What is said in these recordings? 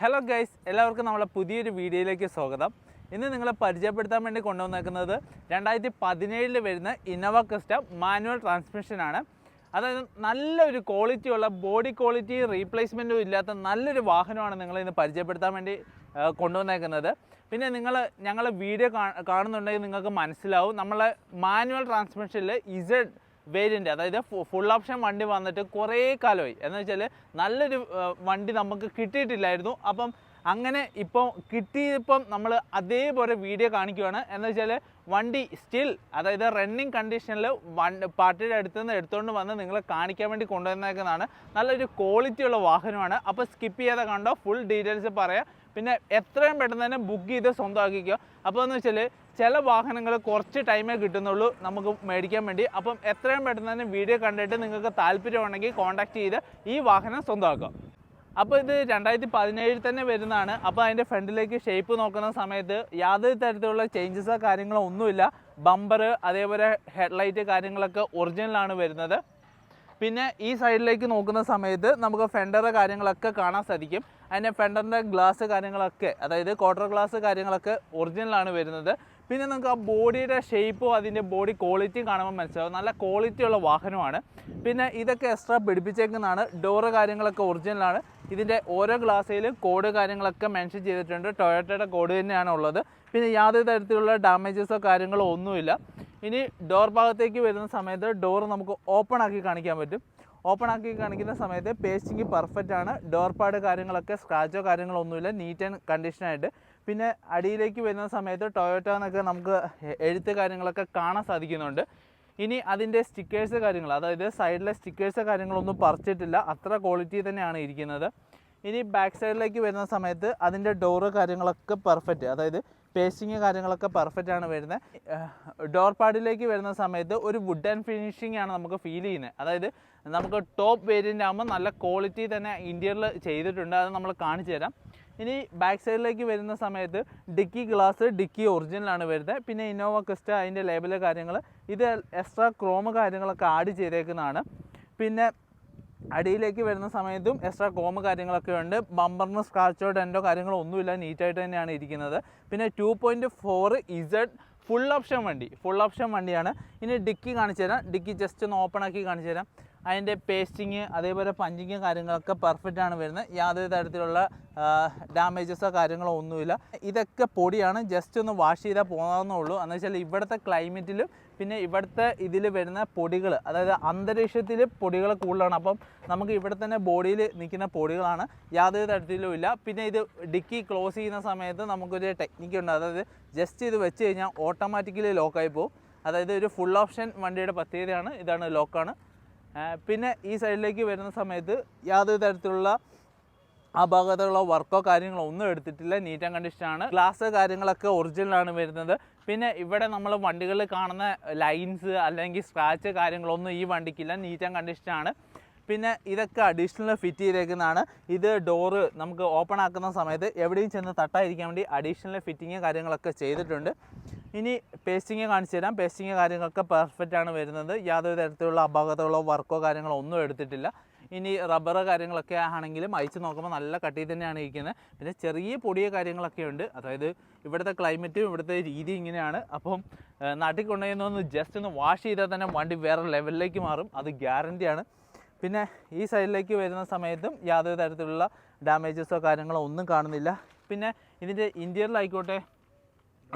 Hello guys, എല്ലാവർക്കും നമ്മളെ പുതിയൊരു വീഡിയോയിലേക്ക് സ്വാഗതം. ഇന്ന് നിങ്ങളെ പരിചയപ്പെടുത്താൻ വേണ്ടി കൊണ്ടുവന്നേക്കുന്നത് 2017 വരുന്ന ഇന്നോവ ക്രിസ്റ്റ മാനുവൽ ട്രാൻസ്മിഷനാണ്. അതായത് നല്ലൊരു ക്വാളിറ്റിയുള്ള ബോഡി ക്വാളിറ്റി റീപ്ലേസ്മെൻറ്റും ഇല്ലാത്ത നല്ലൊരു വാഹനമാണ് നിങ്ങളിന്ന് പരിചയപ്പെടുത്താൻ വേണ്ടി കൊണ്ടുവന്നേക്കുന്നത്. പിന്നെ ഞങ്ങളെ വീഡിയോ കാണുന്നുണ്ടെങ്കിൽ നിങ്ങൾക്ക് മനസ്സിലാവും, നമ്മളെ മാനുവൽ ട്രാൻസ്മിഷനിൽ ഇസഡ് വേരിയൻ്റ്, അതായത് ഫുൾ ഓപ്ഷൻ വണ്ടി വന്നിട്ട് കുറേ കാലമായി. എന്ന് വെച്ചാൽ നല്ലൊരു വണ്ടി നമുക്ക് കിട്ടിയിട്ടില്ലായിരുന്നു. അപ്പം അങ്ങനെ ഇപ്പോൾ കിട്ടിയപ്പം നമ്മൾ അതേപോലെ വീഡിയോ കാണിക്കുകയാണ്. എന്ന് വെച്ചാൽ വണ്ടി സ്റ്റിൽ, അതായത് റണ്ണിങ് കണ്ടീഷനിൽ പാർട്ടിയുടെ അടുത്ത് നിന്ന് എടുത്തുകൊണ്ട് വന്ന് നിങ്ങളെ കാണിക്കാൻ വേണ്ടി കൊണ്ടുവന്നേക്കുന്നതാണ്. നല്ലൊരു ക്വാളിറ്റിയുള്ള വാഹനമാണ്. അപ്പോൾ സ്കിപ്പ് ചെയ്യാതെ കണ്ടോ, ഫുൾ ഡീറ്റെയിൽസ് പറയാം. പിന്നെ എത്രയും പെട്ടെന്ന് തന്നെ ബുക്ക് ചെയ്ത് സ്വന്തമാക്കിക്കോ. അപ്പോൾ എന്ന് വെച്ചാൽ ചില വാഹനങ്ങൾ കുറച്ച് ടൈമേ കിട്ടുന്നുള്ളൂ നമുക്ക് മേടിക്കാൻ വേണ്ടി. അപ്പം എത്രയും പെട്ടെന്ന് തന്നെ വീഡിയോ കണ്ടിട്ട് നിങ്ങൾക്ക് താല്പര്യമുണ്ടെങ്കിൽ കോൺടാക്ട് ചെയ്ത് ഈ വാഹനം സ്വന്തമാക്കാം. അപ്പോൾ ഇത് 2017 തന്നെ വരുന്നതാണ്. അപ്പോൾ അതിൻ്റെ ഫ്രണ്ടിലേക്ക് ഷേപ്പ് നോക്കുന്ന സമയത്ത് യാതൊരു തരത്തിലുള്ള ചേഞ്ചസോ കാര്യങ്ങളോ ഒന്നുമില്ല. ബമ്പർ അതേപോലെ ഹെഡ്ലൈറ്റ് കാര്യങ്ങളൊക്കെ ഒറിജിനലാണ് വരുന്നത്. പിന്നെ ഈ സൈഡിലേക്ക് നോക്കുന്ന സമയത്ത് നമുക്ക് ഫെൻഡർ കാര്യങ്ങളൊക്കെ കാണാൻ സാധിക്കും. അതിൻ്റെ ഫെൻഡറിൻ്റെ ഗ്ലാസ് കാര്യങ്ങളൊക്കെ, അതായത് ക്വാർട്ടർ ഗ്ലാസ് കാര്യങ്ങളൊക്കെ ഒറിജിനലാണ് വരുന്നത്. പിന്നെ നമുക്ക് ആ ബോഡിയുടെ ഷേപ്പും അതിൻ്റെ ബോഡി ക്വാളിറ്റിയും കാണുമ്പോൾ മനസ്സിലാവും, നല്ല ക്വാളിറ്റിയുള്ള വാഹനമാണ്. പിന്നെ ഇതൊക്കെ എക്സ്ട്രാ പിടിപ്പിച്ചേക്കുന്നതാണ്. ഡോറ് കാര്യങ്ങളൊക്കെ ഒറിജിനലാണ്. ഇതിൻ്റെ ഓരോ ഗ്ലാസ്സിലും കോഡ് കാര്യങ്ങളൊക്കെ മെൻഷൻ ചെയ്തിട്ടുണ്ട്. ടൊയോട്ടയുടെ കോഡ് തന്നെയാണ് ഉള്ളത്. പിന്നെ യാതൊരു തരത്തിലുള്ള ഡാമേജസോ കാര്യങ്ങളോ ഒന്നുമില്ല. ഇനി ഡോർ ഭാഗത്തേക്ക് വരുന്ന സമയത്ത് ഡോർ നമുക്ക് ഓപ്പൺ ആക്കി കാണിക്കാൻ പറ്റും. ഓപ്പൺ ആക്കി കാണിക്കുന്ന സമയത്ത് പേസ്റ്റിങ് പെർഫെക്റ്റ് ആണ്. ഡോർ പാഡ് കാര്യങ്ങളൊക്കെ സ്ക്രാച്ചോ കാര്യങ്ങളോ ഒന്നുമില്ല, നീറ്റ് ആൻഡ് കണ്ടീഷനായിട്ട്. പിന്നെ അടിയിലേക്ക് വരുന്ന സമയത്ത് ടൊയോട്ട എന്നൊക്കെ നമുക്ക് എഴുത്ത് കാര്യങ്ങളൊക്കെ കാണാൻ സാധിക്കുന്നുണ്ട്. ഇനി അതിൻ്റെ സ്റ്റിക്കേഴ്സ് കാര്യങ്ങൾ, അതായത് സൈഡിലെ സ്റ്റിക്കേഴ്സ് കാര്യങ്ങളൊന്നും പറിച്ചിട്ടില്ല, അത്ര ക്വാളിറ്റി തന്നെയാണ് ഇരിക്കുന്നത്. ഇനി ബാക്ക് സൈഡിലേക്ക് വരുന്ന സമയത്ത് അതിൻ്റെ ഡോറ് കാര്യങ്ങളൊക്കെ പെർഫെക്റ്റ്, അതായത് പേസ്റ്റിങ് കാര്യങ്ങളൊക്കെ പെർഫെക്റ്റ് ആണ് വരുന്നത്. ഡോർ പാഡിലേക്ക് വരുന്ന സമയത്ത് ഒരു വുഡ് ആൻഡ് ഫിനിഷിംഗ് ആണ് നമുക്ക് ഫീൽ ചെയ്യുന്നത്. അതായത് നമുക്ക് ടോപ്പ് വേരിയൻ്റ് ആകുമ്പോൾ നല്ല ക്വാളിറ്റി തന്നെ ഇൻറ്റീരിയർ ചെയ്തിട്ടുണ്ട്, അത് നമ്മൾ കാണിച്ചു തരാം. ഇനി ബാക്ക് സൈഡിലേക്ക് വരുന്ന സമയത്ത് ഡിക്കി ഗ്ലാസ്, ഡിക്കി ഒറിജിനലാണ് വരുന്നത്. പിന്നെ ഇന്നോവ ക്രിസ്റ്റ അതിൻ്റെ ലേബല് കാര്യങ്ങൾ, ഇത് എക്സ്ട്രാ ക്രോം കാര്യങ്ങളൊക്കെ ആഡ് ചെയ്തേക്കുന്നതാണ്. പിന്നെ അടിയിലേക്ക് വരുന്ന സമയത്തും എക്സ്ട്രാ ക്രോം കാര്യങ്ങളൊക്കെ ഉണ്ട്. ബമ്പറിന് സ്ക്രാച്ചോ ഡെൻറ്റോ കാര്യങ്ങളോ ഒന്നുമില്ല, നീറ്റായിട്ട് തന്നെയാണ് ഇരിക്കുന്നത്. പിന്നെ 2.4 ഇസഡ് ഫുൾ ഓപ്ഷൻ വണ്ടിയാണ്. ഇനി ഡിക്കി കാണിച്ചു തരാം. ഡിക്കി ജസ്റ്റ് ഒന്ന് ഓപ്പൺ ആക്കി കാണിച്ചു തരാം. അതിൻ്റെ പേസ്റ്റിങ് അതേപോലെ പഞ്ചിങ് കാര്യങ്ങളൊക്കെ പെർഫെക്റ്റ് ആണ് വരുന്നത്. യാതൊരു തരത്തിലുള്ള ഡാമേജസോ കാര്യങ്ങളോ ഒന്നുമില്ല. ഇതൊക്കെ പൊടിയാണ്, ജസ്റ്റ് ഒന്ന് വാഷ് ചെയ്താൽ പോകാവുന്നേ ഉള്ളൂ. എന്ന് വെച്ചാൽ ഇവിടുത്തെ ക്ലൈമറ്റിലും പിന്നെ ഇവിടുത്തെ ഇതിൽ വരുന്ന പൊടികൾ, അതായത് അന്തരീക്ഷത്തിൽ പൊടികൾ കൂടുതലാണ്. അപ്പം നമുക്ക് ഇവിടെ തന്നെ ബോഡിയിൽ നിൽക്കുന്ന പൊടികളാണ്, യാതൊരു തരത്തിലും ഇല്ല. പിന്നെ ഇത് ഡിക്കി ക്ലോസ് ചെയ്യുന്ന സമയത്ത് നമുക്കൊരു ടെക്നിക്കുണ്ട്, അതായത് ജസ്റ്റ് ഇത് വെച്ച് കഴിഞ്ഞാൽ ഓട്ടോമാറ്റിക്കലി ലോക്കായി പോകും. അതായത് ഒരു ഫുൾ ഓപ്ഷൻ വണ്ടിയുടെ പ്രത്യേകതയാണ്, ഇതാണ് ലോക്കാണ്. പിന്നെ ഈ സൈഡിലേക്ക് വരുന്ന സമയത്ത് യാതൊരു തരത്തിലുള്ള ആ ഭാഗത്തുള്ള വർക്കോ കാര്യങ്ങളോ ഒന്നും എടുത്തിട്ടില്ല, നീറ്റ് ആൻഡ് കണ്ടീഷനാണ്. ഗ്ലാസ് കാര്യങ്ങളൊക്കെ ഒറിജിനലാണ് വരുന്നത്. പിന്നെ ഇവിടെ നമ്മൾ വണ്ടികളിൽ കാണുന്ന ലൈൻസ് അല്ലെങ്കിൽ സ്ക്രാച്ച് കാര്യങ്ങളൊന്നും ഈ വണ്ടിക്കില്ല, നീറ്റ് ആൻഡ് കണ്ടീഷനാണ്. പിന്നെ ഇതൊക്കെ അഡീഷണൽ ഫിറ്റ് ചെയ്തേക്കുന്നതാണ്. ഇത് ഡോറ് നമുക്ക് ഓപ്പൺ ആക്കുന്ന സമയത്ത് എവിടെയും ചെന്ന് തട്ടാതിരിക്കാൻ വേണ്ടി അഡീഷണൽ ഫിറ്റിങ് കാര്യങ്ങളൊക്കെ ചെയ്തിട്ടുണ്ട്. ഇനി പേസ്റ്റിങ് കാണിച്ചു തരാം. പേസ്റ്റിങ് കാര്യങ്ങളൊക്കെ പെർഫെക്റ്റ് ആണ് വരുന്നത്, യാതൊരു തരത്തിലുള്ള അഭാഗത്തുള്ള വർക്കോ കാര്യങ്ങളോ ഒന്നും എടുത്തിട്ടില്ല. ഇനി റബ്ബർ കാര്യങ്ങളൊക്കെ ആണെങ്കിലും അയച്ച് നോക്കുമ്പോൾ നല്ല കട്ടി തന്നെയാണ് ഇരിക്കുന്നത്. പിന്നെ ചെറിയ പൊടിയ കാര്യങ്ങളൊക്കെ ഉണ്ട്, അതായത് ഇവിടുത്തെ ക്ലൈമറ്റും ഇവിടുത്തെ രീതി ഇങ്ങനെയാണ്. അപ്പം നാട്ടിൽ കൊണ്ടുപോയി ജസ്റ്റ് ഒന്ന് വാഷ് ചെയ്താൽ തന്നെ വണ്ടി വേറെ ലെവലിലേക്ക് മാറും, അത് ഗ്യാരണ്ടിയാണ്. പിന്നെ ഈ സൈഡിലേക്ക് വരുന്ന സമയത്തും യാതൊരു തരത്തിലുള്ള ഡാമേജസോ കാര്യങ്ങളോ ഒന്നും കാണുന്നില്ല. പിന്നെ ഇതിൻ്റെ ഇൻറ്റീരിയറിലായിക്കോട്ടെ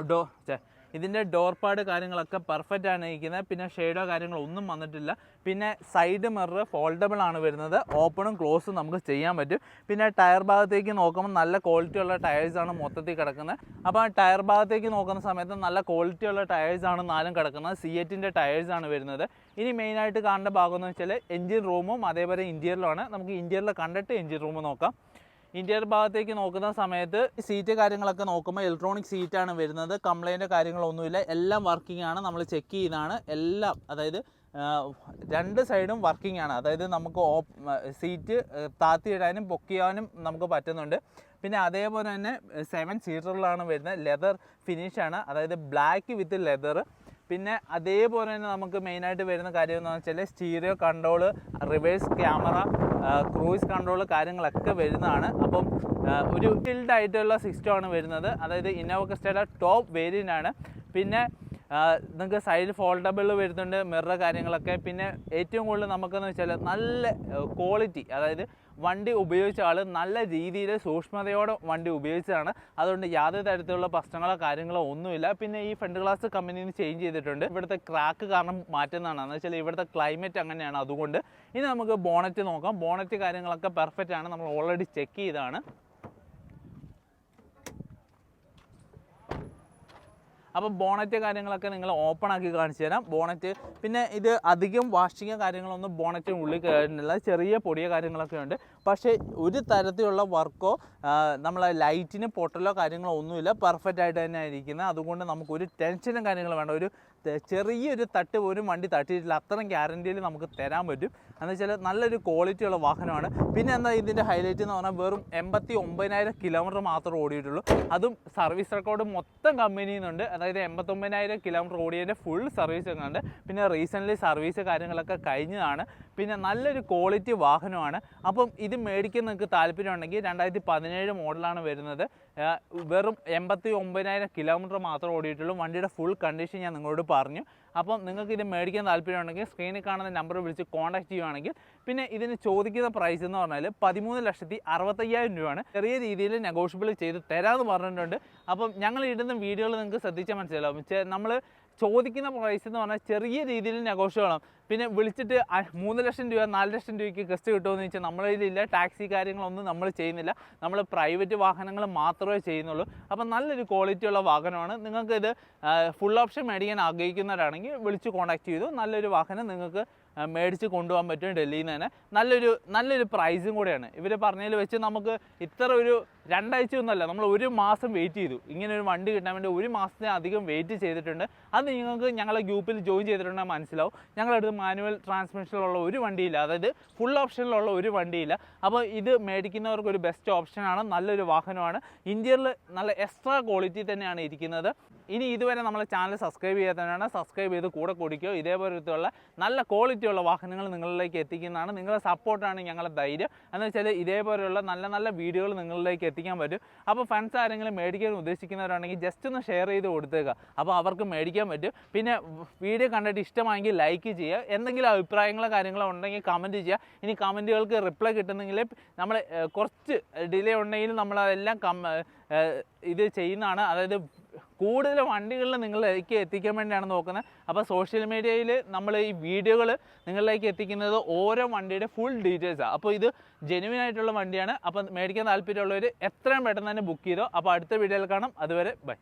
ഇതിൻ്റെ ഡോർ പാഡ് കാര്യങ്ങളൊക്കെ പെർഫെക്റ്റ് ആണ് ഇരിക്കുന്നത്. പിന്നെ ഷെയ്ഡോ കാര്യങ്ങളോ ഒന്നും വന്നിട്ടില്ല. പിന്നെ സൈഡ് മിറർ ഫോൾഡബിൾ ആണ് വരുന്നത്, ഓപ്പണും ക്ലോസും നമുക്ക് ചെയ്യാൻ പറ്റും. പിന്നെ ടയർ ഭാഗത്തേക്ക് നോക്കുമ്പോൾ നല്ല ക്വാളിറ്റിയുള്ള ടയേഴ്സാണ് മൊത്തത്തിൽ കിടക്കുന്നത്. അപ്പോൾ ആ ടയർ ഭാഗത്തേക്ക് നോക്കുന്ന സമയത്ത് നല്ല ക്വാളിറ്റിയുള്ള ടയേഴ്സാണ് നാലും കിടക്കുന്നത്. C8ൻ്റെ ടയേഴ്സാണ് വരുന്നത്. ഇനി മെയിനായിട്ട് കാണേണ്ട ഭാഗം എന്ന് വെച്ചാൽ എൻജിൻ റൂമും അതേപോലെ ഇൻറ്റീരിയറിലാണ്. നമുക്ക് ഇൻറ്റീരിയറിൽ കണ്ടിട്ട് എൻജിൻ റൂം നോക്കാം. ഇൻറ്റീരിയർ ഭാഗത്തേക്ക് നോക്കുന്ന സമയത്ത് സീറ്റ് കാര്യങ്ങളൊക്കെ നോക്കുമ്പോൾ ഇലക്ട്രോണിക് സീറ്റാണ് വരുന്നത്. കംപ്ലൈൻറ്റ് കാര്യങ്ങളൊന്നുമില്ല, എല്ലാം വർക്കിംഗ് ആണ്. നമ്മൾ ചെക്ക് ചെയ്താണ് എല്ലാം, അതായത് രണ്ട് സൈഡും വർക്കിംഗ് ആണ്. അതായത് നമുക്ക് സീറ്റ് താത്തിയിടാനും പൊക്കിയാനും നമുക്ക് പറ്റുന്നുണ്ട്. പിന്നെ അതേപോലെ തന്നെ 7 സീറ്ററിലാണ് വരുന്നത്. ലെതർ ഫിനിഷാണ്, അതായത് ബ്ലാക്ക് വിത്ത് ലെതർ. പിന്നെ അതേപോലെ തന്നെ നമുക്ക് മെയിനായിട്ട് വരുന്ന കാര്യം എന്ന് വെച്ചാൽ stereo control, reverse camera, cruise control കാര്യങ്ങളൊക്കെ വരുന്നതാണ്. അപ്പം ഒരു ഫിൽഡ് ആയിട്ടുള്ള സിസ്റ്റമാണ് വരുന്നത്. അതായത് ഇന്നോവ ക്രിസ്റ്റയുടെ ടോപ്പ് വേരിയൻ്റ് ആണ്. പിന്നെ നിങ്ങൾക്ക് സൈഡ് ഫോൾഡബിൾ വരുന്നുണ്ട്, മിറർ കാര്യങ്ങളൊക്കെ. പിന്നെ ഏറ്റവും കൂടുതൽ നമുക്കെന്ന് വെച്ചാൽ നല്ല ക്വാളിറ്റി, അതായത് വണ്ടി ഉപയോഗിച്ച ആൾ നല്ല രീതിയിൽ സൂക്ഷ്മതയോടെ വണ്ടി ഉപയോഗിച്ചതാണ്. അതുകൊണ്ട് യാതൊരു തരത്തിലുള്ള പ്രശ്നങ്ങളോ കാര്യങ്ങളോ ഒന്നുമില്ല. പിന്നെ ഈ ഫ്രണ്ട് ഗ്ലാസ് കമ്പനിയിൽ നിന്ന് ചേഞ്ച് ചെയ്തിട്ടുണ്ട്. ഇവിടുത്തെ ക്രാക്ക് കാരണം മാറ്റുന്നതാണ്. എന്ന് വെച്ചാൽ ഇവിടുത്തെ ക്ലൈമറ്റ് അങ്ങനെയാണ്. അതുകൊണ്ട് ഇനി നമുക്ക് ബോണറ്റ് നോക്കാം. ബോണറ്റ് കാര്യങ്ങളൊക്കെ പെർഫെക്റ്റ് ആണ്, നമ്മൾ ഓൾറെഡി ചെക്ക് ചെയ്താണ്. അപ്പോൾ ബോണറ്റ് കാര്യങ്ങളൊക്കെ നിങ്ങൾ ഓപ്പൺ ആക്കി കാണിച്ചു തരാം. ബോണറ്റ് പിന്നെ ഇത് അധികം വാഷിങ്ങോ കാര്യങ്ങളൊന്നും ബോണറ്റിന് ഉള്ളിൽ കയറുന്നില്ല. ചെറിയ പൊടിയോ കാര്യങ്ങളൊക്കെ ഉണ്ട്. പക്ഷേ ഒരു തരത്തിലുള്ള വർക്കോ നമ്മളെ ലൈറ്റിന് പൊട്ടലോ കാര്യങ്ങളോ ഒന്നുമില്ല. പെർഫെക്റ്റ് ആയിട്ട് തന്നെ ഇരിക്കുന്നത്. അതുകൊണ്ട് നമുക്കൊരു ടെൻഷനും കാര്യങ്ങളും വേണ്ട. ഒരു ചെറിയൊരു തട്ട് പോലും വണ്ടി തട്ടിയിട്ടില്ല. അത്രയും ഗ്യാരണ്ടിയിൽ നമുക്ക് തരാൻ പറ്റും. എന്ന് വെച്ചാൽ നല്ലൊരു ക്വാളിറ്റിയുള്ള വാഹനമാണ്. പിന്നെ എന്താ ഇതിൻ്റെ ഹൈലൈറ്റ് എന്ന് പറഞ്ഞാൽ വെറും 89,000 കിലോമീറ്റർ മാത്രമേ ഓടിയിട്ടുള്ളൂ. അതും സർവീസ് റെക്കോർഡ് മൊത്തം കമ്പനിയിൽ നിന്നുണ്ട്. അതായത് 89,000 കിലോമീറ്റർ ഓടിയതിൻ്റെ ഫുൾ സർവീസ് ഒക്കെ ഉണ്ട്. പിന്നെ റീസെൻ്റ്ലി സർവീസ് കാര്യങ്ങളൊക്കെ കഴിഞ്ഞതാണ്. പിന്നെ നല്ലൊരു ക്വാളിറ്റി വാഹനമാണ്. അപ്പം ഇത് മേടിക്കാൻ നിങ്ങൾക്ക് താല്പര്യമുണ്ടെങ്കിൽ 2017 മോഡലാണ് വരുന്നത്. വെറും 89,000 കിലോമീറ്റർ മാത്രമേ ഓടിയിട്ടുള്ളൂ. വണ്ടിയുടെ ഫുൾ കണ്ടീഷൻ ഞാൻ നിങ്ങളോട് പറഞ്ഞു. അപ്പം നിങ്ങൾക്ക് ഇത് മേടിക്കാൻ താല്പര്യമുണ്ടെങ്കിൽ സ്ക്രീനിൽ കാണുന്ന നമ്പർ വിളിച്ച് കോൺടാക്ട് ചെയ്യുകയാണെങ്കിൽ പിന്നെ ഇതിന് ചോദിക്കുന്ന പ്രൈസ് എന്ന് പറഞ്ഞാൽ 13,65,000 രൂപയാണ്. ചെറിയ രീതിയിൽ നെഗോഷ്യബിൾ ചെയ്ത് തരാമെന്ന് പറഞ്ഞിട്ടുണ്ട്. അപ്പം ഞങ്ങൾ ഇടുന്ന വീഡിയോകൾ നിങ്ങൾക്ക് ശ്രദ്ധിച്ചാൽ മനസ്സിലാവും. നമ്മൾ ചോദിക്കുന്ന പ്രൈസ് എന്ന് പറഞ്ഞാൽ ചെറിയ രീതിയിൽ നെഗോഷ്യബിൾ ആണ്. പിന്നെ വിളിച്ചിട്ട് 3 ലക്ഷം രൂപ 4 ലക്ഷം രൂപയ്ക്ക് ഗസ്റ്റ് കിട്ടുമെന്ന് വെച്ചാൽ നമ്മളെ കയ്യിലില്ല. ടാക്സി കാര്യങ്ങളൊന്നും നമ്മൾ ചെയ്യുന്നില്ല. നമ്മൾ പ്രൈവറ്റ് വാഹനങ്ങൾ മാത്രമേ ചെയ്യുന്നുള്ളൂ. അപ്പം നല്ലൊരു ക്വാളിറ്റിയുള്ള വാഹനമാണ്. നിങ്ങൾക്കിത് ഫുൾ ഓപ്ഷൻ മേടിക്കാൻ ആഗ്രഹിക്കുന്നവരാണെങ്കിൽ വിളിച്ച് കോൺടാക്ട് ചെയ്തു നല്ലൊരു വാഹനം നിങ്ങൾക്ക് മേടിച്ച് കൊണ്ടുപോകാൻ പറ്റും. ഡൽഹിയിൽ നിന്ന് തന്നെ നല്ലൊരു പ്രൈസും കൂടെയാണ്. ഇവർ പറഞ്ഞതിൽ വെച്ച് നമുക്ക് ഇത്ര ഒരു 2 ആഴ്ചയൊന്നുമല്ല, നമ്മൾ 1 മാസം വെയിറ്റ് ചെയ്തു. ഇങ്ങനെ ഒരു വണ്ടി കിട്ടാൻ വേണ്ടി 1 മാസത്തിന് അധികം വെയിറ്റ് ചെയ്തിട്ടുണ്ട്. അത് നിങ്ങൾക്ക് ഞങ്ങളെ ഗ്രൂപ്പിൽ ജോയിൻ ചെയ്തിട്ടുണ്ടെങ്കിൽ മനസ്സിലാവും. ഞങ്ങളുടെ അടുത്ത് മാനുവൽ ട്രാൻസ്മിഷനിലുള്ള ഒരു വണ്ടിയില്ല, അതായത് ഫുൾ ഓപ്ഷനിലുള്ള ഒരു വണ്ടിയില്ല. അപ്പോൾ ഇത് മേടിക്കുന്നവർക്ക് ഒരു ബെസ്റ്റ് ഓപ്ഷനാണ്. നല്ലൊരു വാഹനമാണ്. ഇന്ത്യയിൽ നല്ല എക്സ്ട്രാ ക്വാളിറ്റി തന്നെയാണ് ഇരിക്കുന്നത്. ഇനി ഇതുവരെ നമ്മളെ ചാനൽ സബ്സ്ക്രൈബ് ചെയ്യാത്തവരാണ്, സബ്സ്ക്രൈബ് ചെയ്ത് കൂടെ കുടിക്കുകയോ. ഇതേപോലത്തുള്ള നല്ല ക്വാളിറ്റിയുള്ള വാഹനങ്ങൾ നിങ്ങളിലേക്ക് എത്തിക്കുന്നതാണ്. നിങ്ങളുടെ സപ്പോർട്ടാണ് ഞങ്ങളുടെ ധൈര്യം. എന്ന് വെച്ചാൽ ഇതേപോലെയുള്ള നല്ല വീഡിയോകൾ നിങ്ങളിലേക്ക് എത്തിക്കാൻ പറ്റും. അപ്പോൾ ഫ്രണ്ട്സ് ആരെങ്കിലും മേടിക്കാൻ ഉദ്ദേശിക്കുന്നവരാണെങ്കിൽ ജസ്റ്റ് ഒന്ന് ഷെയർ ചെയ്ത് കൊടുത്തേക്കുക. അപ്പോൾ അവർക്ക് മേടിക്കാൻ പറ്റും. പിന്നെ വീഡിയോ കണ്ടിട്ട് ഇഷ്ടമായെങ്കിൽ ലൈക്ക് ചെയ്യുക. എന്തെങ്കിലും അഭിപ്രായങ്ങളോ കാര്യങ്ങളോ ഉണ്ടെങ്കിൽ കമൻറ്റ് ചെയ്യുക. ഇനി കമൻറ്റുകൾക്ക് റിപ്ലൈ കിട്ടുന്നെങ്കിൽ നമ്മൾ കുറച്ച് ഡിലേ ഉണ്ടെങ്കിൽ നമ്മളതെല്ലാം ഇത് ചെയ്യുന്നതാണ്. അതായത് കൂടുതൽ വണ്ടികളിൽ നിങ്ങളിലേക്ക് എത്തിക്കാൻ വേണ്ടിയാണ് നോക്കുന്നത്. അപ്പോൾ സോഷ്യൽ മീഡിയയിൽ നമ്മൾ ഈ വീഡിയോകൾ നിങ്ങളിലേക്ക് എത്തിക്കുന്നത് ഓരോ വണ്ടിയുടെ ഫുൾ ഡീറ്റെയിൽസാണ്. അപ്പോൾ ഇത് ജെന്യുവൻ ആയിട്ടുള്ള വണ്ടിയാണ്. അപ്പോൾ മേടിക്കാൻ താല്പര്യമുള്ളവർ എത്രയും പെട്ടെന്ന് തന്നെ ബുക്ക് ചെയ്തോ. അപ്പോൾ അടുത്ത വീഡിയോയിൽ കാണാം. അതുവരെ ബൈ.